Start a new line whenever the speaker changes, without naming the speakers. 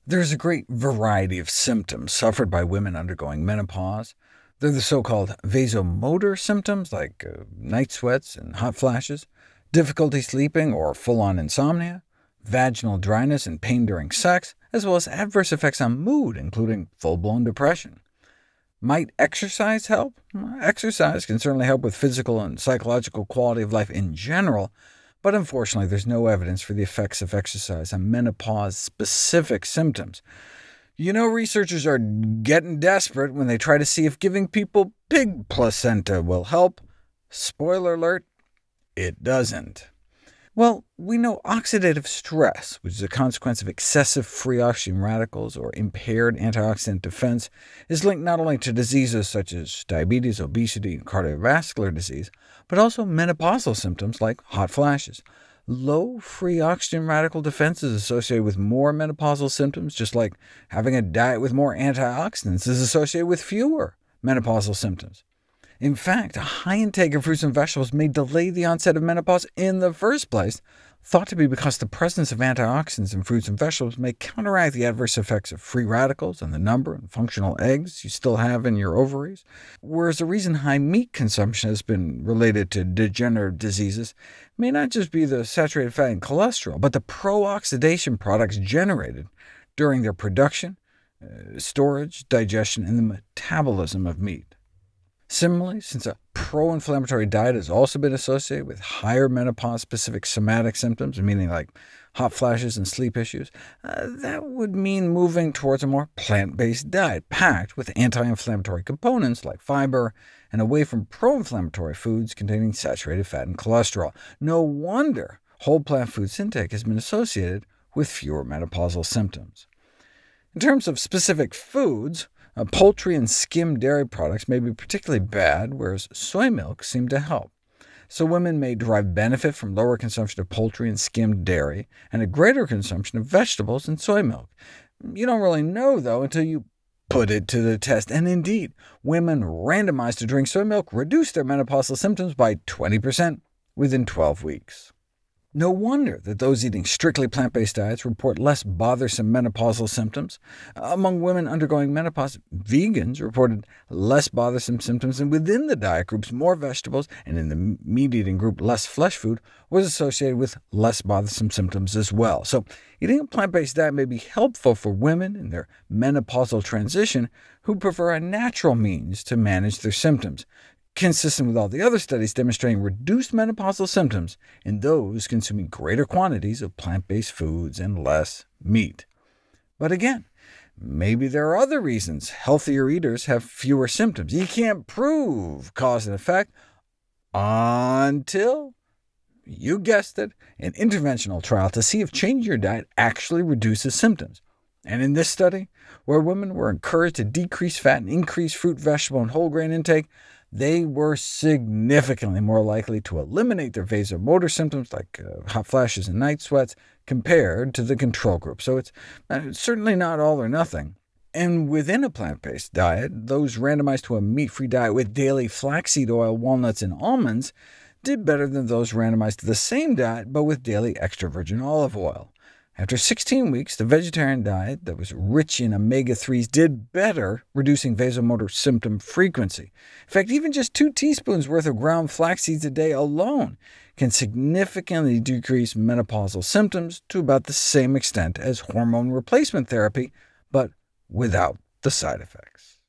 There's a great variety of symptoms suffered by women undergoing menopause. They're the so-called vasomotor symptoms, like night sweats and hot flashes, difficulty sleeping or full-on insomnia, vaginal dryness and pain during sex, as well as adverse effects on mood, including full-blown depression. Might exercise help? Exercise can certainly help with physical and psychological quality of life in general, but unfortunately there's no evidence for the effects of exercise on menopause-specific symptoms. You know, researchers are getting desperate when they try to see if giving people pig placenta will help. Spoiler alert, it doesn't. Well, we know oxidative stress, which is a consequence of excessive free oxygen radicals or impaired antioxidant defense, is linked not only to diseases such as diabetes, obesity, and cardiovascular disease, but also menopausal symptoms like hot flashes. Low free oxygen radical defense is associated with more menopausal symptoms, just like having a diet with more antioxidants is associated with fewer menopausal symptoms. In fact, a high intake of fruits and vegetables may delay the onset of menopause in the first place, thought to be because the presence of antioxidants in fruits and vegetables may counteract the adverse effects of free radicals and the number and functional eggs you still have in your ovaries, whereas the reason high meat consumption has been related to degenerative diseases may not just be the saturated fat and cholesterol, but the pro-oxidation products generated during their production, storage, digestion, and the metabolism of meat. Similarly, since a pro-inflammatory diet has also been associated with higher menopause-specific somatic symptoms, meaning like hot flashes and sleep issues, that would mean moving towards a more plant-based diet, packed with anti-inflammatory components like fiber, and away from pro-inflammatory foods containing saturated fat and cholesterol. No wonder whole plant foods intake has been associated with fewer menopausal symptoms. In terms of specific foods, poultry and skimmed dairy products may be particularly bad, whereas soy milk seem to help. So women may derive benefit from lower consumption of poultry and skimmed dairy, and a greater consumption of vegetables and soy milk. You don't really know, though, until you put it to the test, and indeed, women randomized to drink soy milk reduced their menopausal symptoms by 20% within 12 weeks. No wonder that those eating strictly plant-based diets report less bothersome menopausal symptoms. Among women undergoing menopause, vegans reported less bothersome symptoms, and within the diet groups, more vegetables, and in the meat-eating group, less flesh food, was associated with less bothersome symptoms as well. So eating a plant-based diet may be helpful for women in their menopausal transition who prefer a natural means to manage their symptoms, consistent with all the other studies demonstrating reduced menopausal symptoms in those consuming greater quantities of plant-based foods and less meat. But again, maybe there are other reasons healthier eaters have fewer symptoms. You can't prove cause and effect until, you guessed it, an interventional trial to see if changing your diet actually reduces symptoms. And in this study, where women were encouraged to decrease fat and increase fruit, vegetable, and whole grain intake, they were significantly more likely to eliminate their vasomotor symptoms, like hot flashes and night sweats, compared to the control group. So it's certainly not all or nothing. And within a plant-based diet, those randomized to a meat-free diet with daily flaxseed oil, walnuts, and almonds did better than those randomized to the same diet, but with daily extra virgin olive oil. After 16 weeks, the vegetarian diet that was rich in omega-3s did better, reducing vasomotor symptom frequency. In fact, even just 2 teaspoons worth of ground flax seeds a day alone can significantly decrease menopausal symptoms to about the same extent as hormone replacement therapy, but without the side effects.